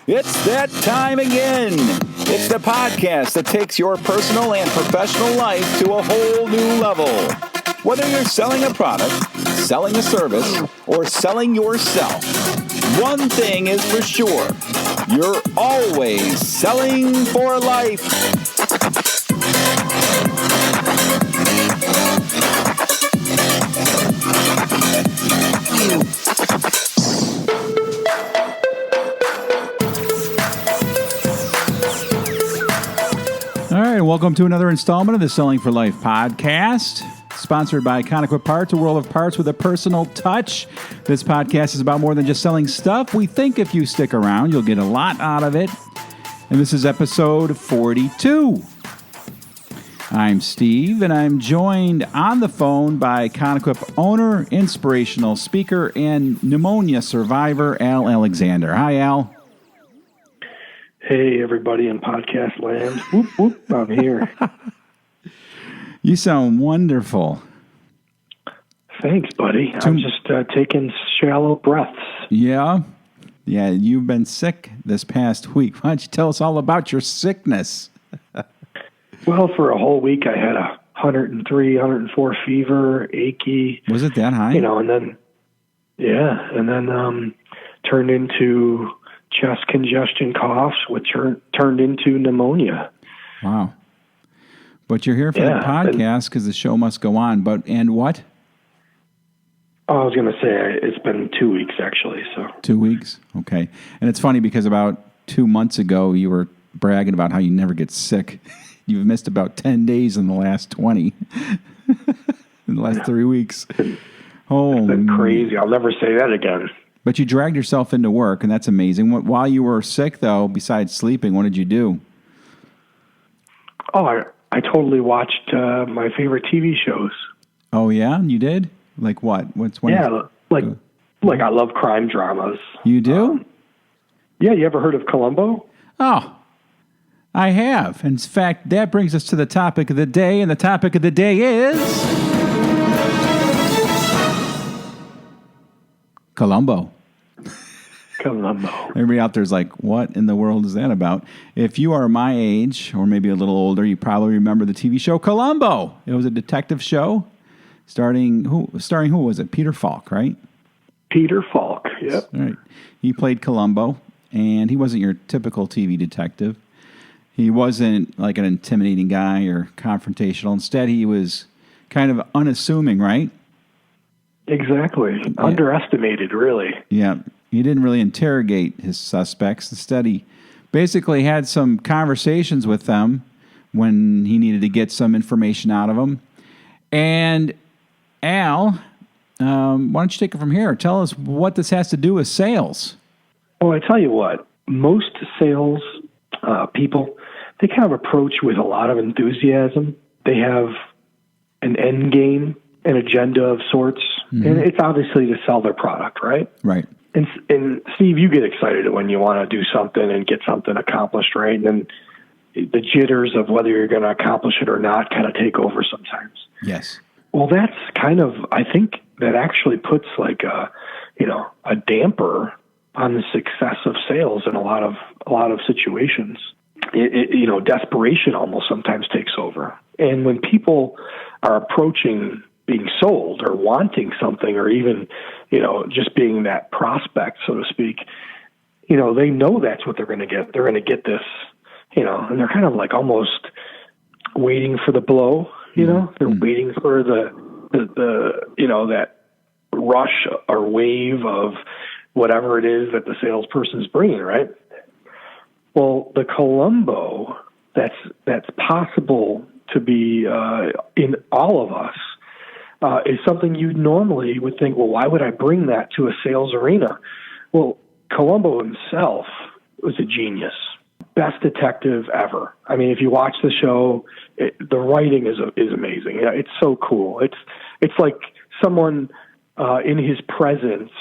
It's that time again. It's the podcast that takes your personal and professional life to a whole new level. Whether you're selling a product, selling a service, or selling yourself, one thing is for sure. You're always selling for life. All right, welcome to another installment of the Selling for Life podcast, sponsored by Conequip Parts, a world of parts with a personal touch. This podcast is about more than just selling stuff. We think if you stick around, you'll get a lot out of it. And this is episode 42. I'm Steve, and I'm joined on the phone by Conequip owner, inspirational speaker, and pneumonia survivor, Al Alexander. Hi, Al. Hey, everybody in podcast land. Whoop, whoop, I'm here. You sound wonderful. Thanks, buddy. I'm just taking shallow breaths. Yeah, you've been sick this past week. Why don't you tell us all about your sickness? Well, for a whole week, I had 103, 104 fever, achy. Was it that high? And then turned into chest congestion coughs, which turned into pneumonia. Wow. But you're here for the podcast because the show must go on. And what? I was going to say it's been 2 weeks, actually. 2 weeks? Okay. And it's funny because about 2 months ago, you were bragging about how you never get sick. You've missed about 10 days in the last 20. In the last 3 weeks. Oh, it's been crazy. I'll never say that again. But you dragged yourself into work, and that's amazing. While you were sick, though, besides sleeping, what did you do? Oh, I totally watched my favorite TV shows. Oh, yeah? You did? Like what? Like I love crime dramas. You do? Yeah, you ever heard of Columbo? Oh, I have. In fact, that brings us to the topic of the day, and the topic of the day is Columbo. Everybody out there is like, what in the world is that about? If you are my age, or maybe a little older, you probably remember the TV show Columbo. It was a detective show starring who was it? Peter Falk, right? Peter Falk, yep. Right. He played Columbo, and he wasn't your typical TV detective. He wasn't like an intimidating guy or confrontational. Instead, he was kind of unassuming, right? Exactly. Yeah. Underestimated, really. Yeah. He didn't really interrogate his suspects. Instead, he basically had some conversations with them when he needed to get some information out of them. And Al, why don't you take it from here? Tell us what this has to do with sales. Well, I tell you what, most sales people, they kind of approach with a lot of enthusiasm. They have an end game, an agenda of sorts, and it's obviously to sell their product, right? Right. And Steve, you get excited when you want to do something and get something accomplished, right? And then the jitters of whether you're going to accomplish it or not kind of take over sometimes. Yes. Well, that's kind of, I think that actually puts like a damper on the success of sales in a lot of situations. Desperation almost sometimes takes over. And when people are approaching being sold or wanting something, or even, just being that prospect, so to speak, they know that's what they're going to get. They're going to get this, and they're kind of like almost waiting for the blow, they're waiting for the that rush or wave of whatever it is that the salesperson's bringing, right? Well, the Columbo that's possible to be in all of us is something you normally would think, well, why would I bring that to a sales arena? Well, Columbo himself was a genius. Best detective ever. I mean, if you watch the show, the writing is amazing. It's so cool. It's like someone in his presence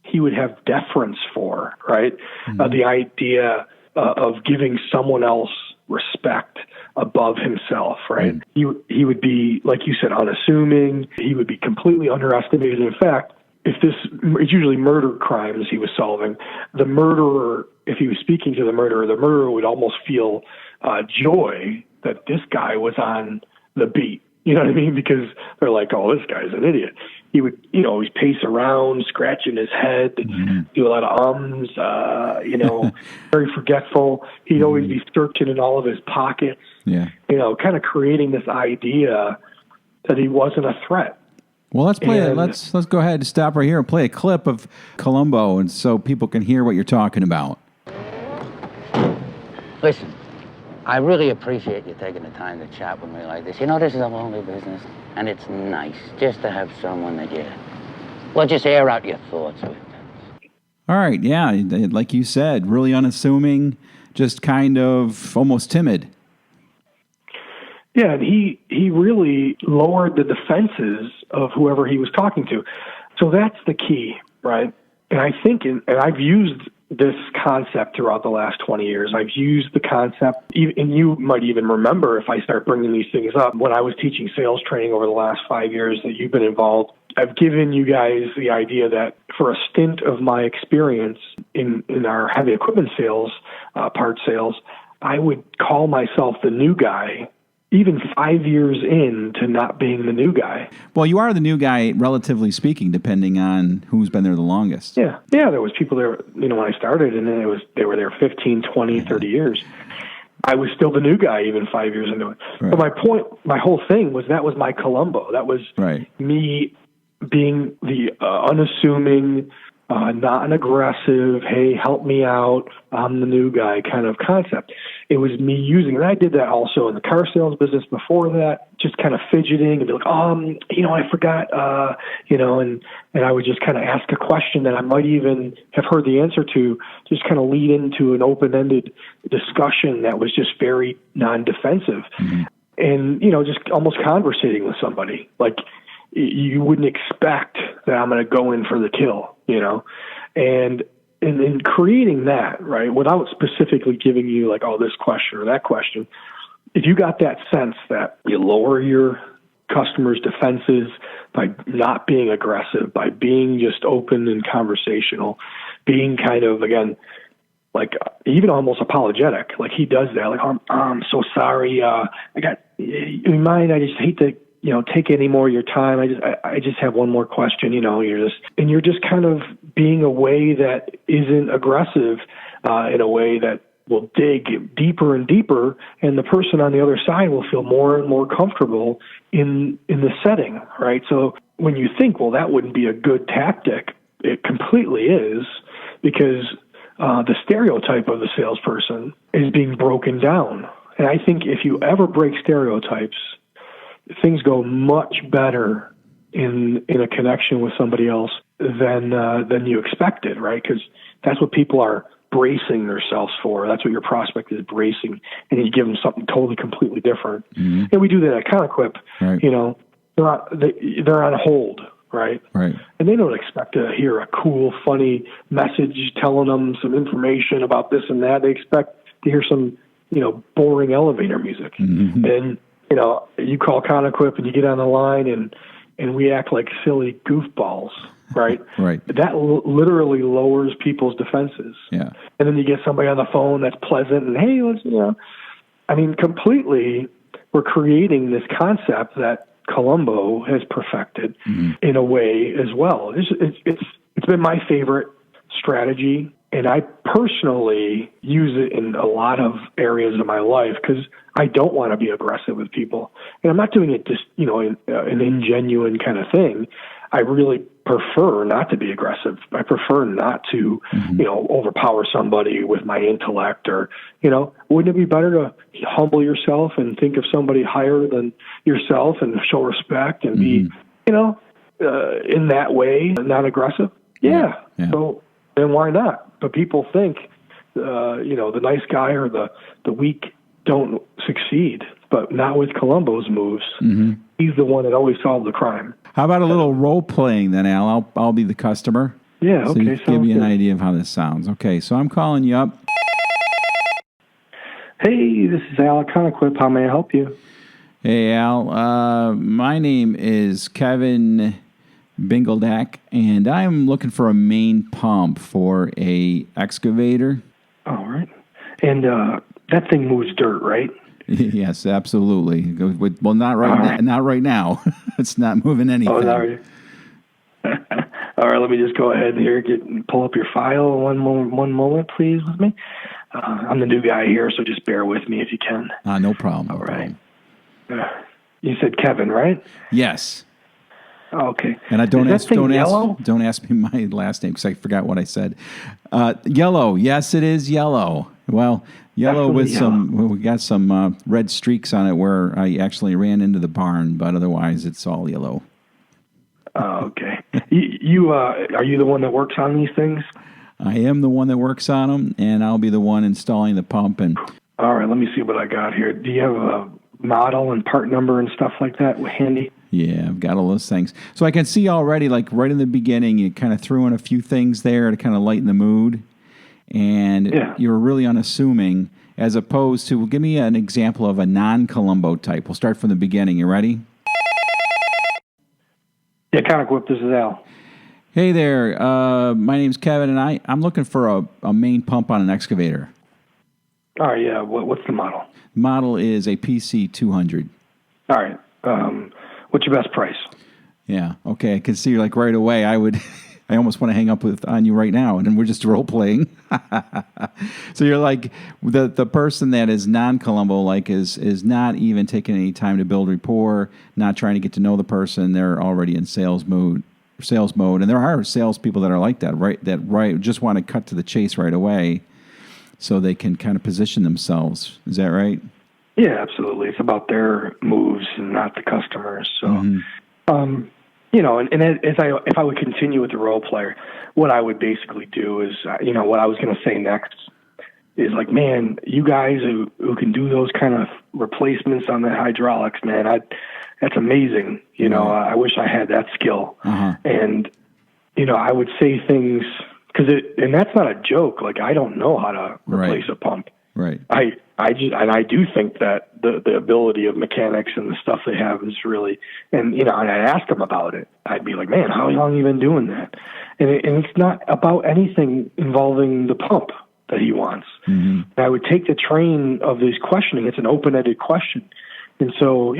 he would have deference for, right? The idea of giving someone else respect above himself, right? He would be, like you said, unassuming. He would be completely underestimated. In fact, it's usually murder crimes he was solving. The murderer if he was speaking to the murderer would almost feel joy that this guy was on the beat. You know what I mean? Because they're like, oh, this guy's an idiot. He would, always pace around, scratching his head, do a lot of very forgetful. He'd always be searching in all of his pockets, kind of creating this idea that he wasn't a threat. Well, let's play it. Let's go ahead and stop right here and play a clip of Columbo, and so people can hear what you're talking about. Listen, I really appreciate you taking the time to chat with me like this. This is a lonely business, and it's nice just to have someone that just air out your thoughts with. All right, yeah, like you said, really unassuming, just kind of almost timid. Yeah, and he really lowered the defenses of whoever he was talking to. So that's the key, right? And I think, and I've used this concept throughout the last 20 years. I've used the concept, and you might even remember if I start bringing these things up, when I was teaching sales training over the last 5 years that you've been involved, I've given you guys the idea that for a stint of my experience in our heavy equipment sales, part sales, I would call myself the new guy, even 5 years into not being the new guy. Well, you are the new guy, relatively speaking, depending on who's been there the longest. Yeah, there was people there, when I started, and then they were there 15, 20, 30 years. I was still the new guy even 5 years into it. Right. But my whole thing that was my Columbo. That was me being the unassuming, non-aggressive, hey, help me out, I'm the new guy kind of concept. It was me using, and I did that also in the car sales business before that, just kind of fidgeting and be like, I forgot, and I would just kind of ask a question that I might even have heard the answer to, just kind of lead into an open-ended discussion that was just very non-defensive. Mm-hmm. And, just almost conversating with somebody. Like, you wouldn't expect that I'm going to go in for the kill, and in creating that, right, without specifically giving you like, oh, this question or that question, if you got that sense that you lower your customers' defenses by not being aggressive, by being just open and conversational, being kind of, again, like even almost apologetic, like he does that, like, I'm so sorry, I just hate to, take any more of your time. I just have one more question, you're just kind of being a way that isn't aggressive, in a way that will dig deeper and deeper, and the person on the other side will feel more and more comfortable in the setting, right? So when you think, well, that wouldn't be a good tactic, it completely is, because the stereotype of the salesperson is being broken down. And I think if you ever break stereotypes, things go much better in a connection with somebody else than you expected, right? Because that's what people are bracing themselves for. That's what your prospect is bracing, and you give them something totally, completely different. Mm-hmm. And we do that at Conoquip. Right. They're on hold, right? Right. And they don't expect to hear a cool, funny message telling them some information about this and that. They expect to hear some, boring elevator music. Mm-hmm. And you call Conoquip and you get on the line and we act like silly goofballs, right? Right. That literally lowers people's defenses. Yeah. And then you get somebody on the phone that's pleasant and, hey, let's, completely we're creating this concept that Columbo has perfected in a way as well. It's been my favorite strategy, and I personally use it in a lot of areas of my life because I don't want to be aggressive with people. And I'm not doing it just, in an ingenuine kind of thing. I really prefer not to be aggressive. I prefer not to, overpower somebody with my intellect or, wouldn't it be better to humble yourself and think of somebody higher than yourself and show respect and be, in that way, not aggressive? Yeah. So then why not? But people think, the nice guy or the weak don't succeed, but not with Columbo's moves. Mm-hmm. He's the one that always solved the crime. How about a little role playing then, Al? I'll be the customer. Yeah, okay. So give you an idea of how this sounds. Okay, so I'm calling you up. Hey, this is Al at Conoquip. How may I help you? Hey, Al. My name is Kevin Bingledack, and I'm looking for a main pump for a excavator. And that thing moves dirt, right? Yes, absolutely. Well, not right now. Not right now. It's not moving anything. Oh, sorry. All right, let me just go ahead here. Pull up your file. One moment, please, with me. I'm the new guy here, so just bear with me if you can. No problem. All right. You said Kevin, right? Yes. Oh, okay. And don't ask me my last name because I forgot what I said. Yellow. Yes, it is yellow. Well, yellow Definitely with some. We got some red streaks on it where I actually ran into the barn, but otherwise it's all yellow. Oh, okay. You are you the one that works on these things? I am the one that works on them, and I'll be the one installing the pump. And all right, let me see what I got here. Do you have a model and part number and stuff like that handy? Yeah, I've got all those things. So I can see already, like right in the beginning, you kind of threw in a few things there to kind of lighten the mood, and you're really unassuming, as opposed to, well, give me an example of a non-Columbo type. We'll start from the beginning. You ready? Yeah, Conoquip, this is Al. Hey there, my name's Kevin, and I'm looking for a main pump on an excavator. All right, yeah. What's the model? The model is a PC 200. All right. What's your best price? Yeah, okay. I can see like right away. I almost want to hang up on you right now, and then we're just role playing. So you're like the person that is non-Columbo, like is not even taking any time to build rapport, not trying to get to know the person. They're already in sales mode, and there are salespeople that are like that, right? That just want to cut to the chase right away, so they can kind of position themselves. Is that right? Yeah, absolutely. It's about their moves and not the customers. So, and if I would continue with the role player, what I would basically do is, what I was going to say next is like, man, you guys who can do those kind of replacements on the hydraulics, man, that's amazing. I wish I had that skill. And, I would say things, and that's not a joke. Like, I don't know how to replace a pump. Right. I do think that the ability of mechanics and the stuff they have is really, and I'd ask them about it. I'd be like, man, how long have you been doing that? And it's not about anything involving the pump that he wants. And I would take the train of this questioning. It's an open-ended question. And so, is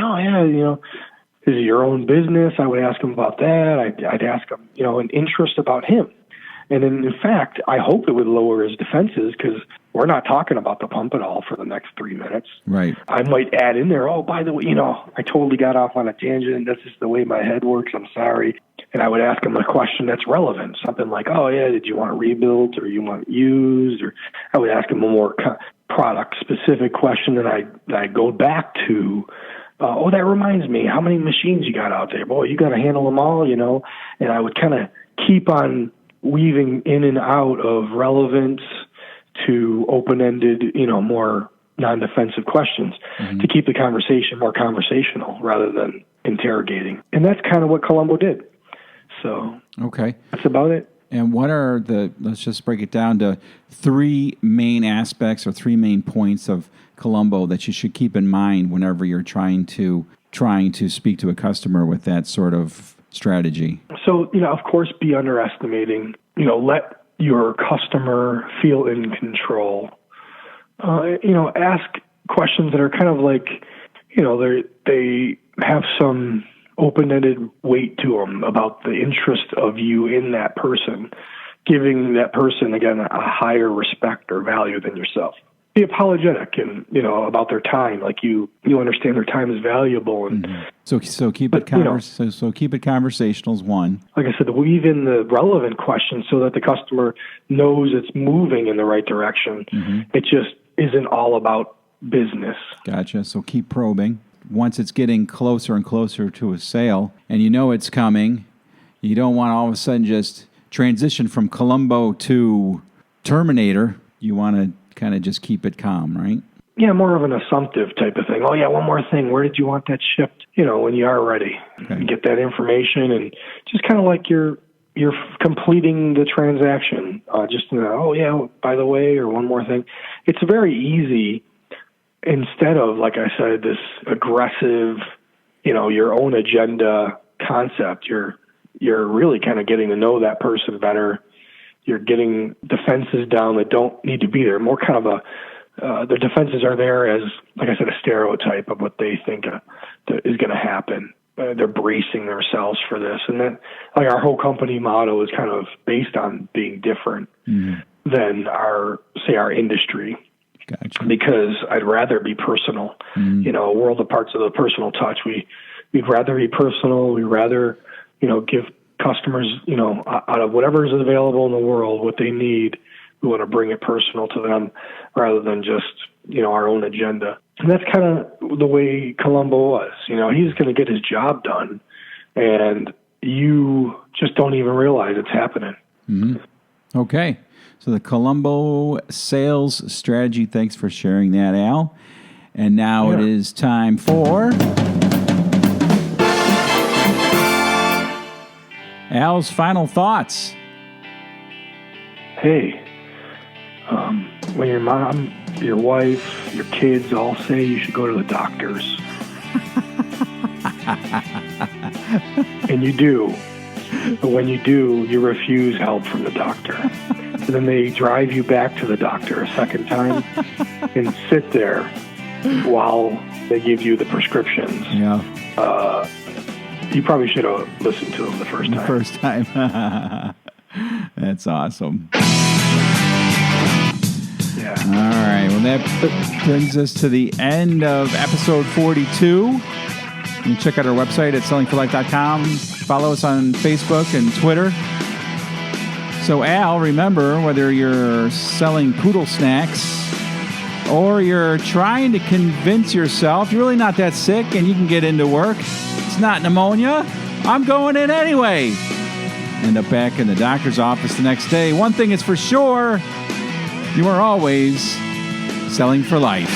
it your own business? I would ask him about that. I'd ask him, an interest about him. And in fact, I hope it would lower his defenses because we're not talking about the pump at all for the next 3 minutes. Right. I might add in there, oh, by the way, I totally got off on a tangent. That's just the way my head works. I'm sorry. And I would ask him a question that's relevant, something like, oh, yeah, did you want rebuilt or you want used? Or I would ask him a more product-specific question, and I go back to, oh, that reminds me, how many machines you got out there? Boy, you got to handle them all, And I would kind of keep on weaving in and out of relevance to open-ended, more non-defensive questions to keep the conversation more conversational rather than interrogating. And that's kind of what Columbo did. So okay, that's about it. And what are let's just break it down to 3 main aspects or 3 main points of Columbo that you should keep in mind whenever you're trying to speak to a customer with that sort of strategy. So, of course, be underestimating, let your customer feel in control. Ask questions that are kind of like, they have some open-ended weight to them about the interest of you in that person, giving that person, again, a higher respect or value than yourself. Be apologetic and about their time, like you understand their time is valuable, and so keep it keep it conversational is one. Like I said, weave in the relevant questions so that the customer knows it's moving in the right direction. It just isn't all about business. Gotcha. So keep probing. Once it's getting closer and closer to a sale, and it's coming, you don't want to all of a sudden just transition from Columbo to Terminator. You want to kind of just keep it calm, right? Yeah, more of an assumptive type of thing. Oh, yeah, one more thing. Where did you want that shipped? When you are ready. Okay. You get that information, and just kind of like you're completing the transaction. Oh, yeah, by the way, or one more thing. It's very easy, instead of, like I said, this aggressive, your own agenda concept. You're really kind of getting to know that person better. You're getting defenses down that don't need to be there. More kind of a their defenses are there as, like I said, a stereotype of what they think that is going to happen. They're bracing themselves for this. And that, like, our whole company motto is kind of based on being different than our industry. Gotcha. Because I'd rather be personal. A world of parts of the personal touch. We'd rather be personal. We'd rather, give customers, out of whatever is available in the world, what they need. We want to bring it personal to them rather than just, our own agenda. And that's kind of the way Columbo was. He's going to get his job done, and you just don't even realize it's happening. Okay. So the Columbo Sales strategy, thanks for sharing that, Al. And now it is time for Al's final thoughts. Hey, when your mom, your wife, your kids all say you should go to the doctors, and you do, but when you do, you refuse help from the doctor. And then they drive you back to the doctor a second time and sit there while they give you the prescriptions. Yeah. You probably should have listened to them the first time. That's awesome. Yeah. All right. Well, that brings us to the end of episode 42. You can check out our website at sellingforlife.com. Follow us on Facebook and Twitter. So, Al, remember, whether you're selling poodle snacks or you're trying to convince yourself you're really not that sick and you can get into work, it's not pneumonia, I'm going in anyway. End up back in the doctor's office the next day. One thing is for sure, you are always selling for life.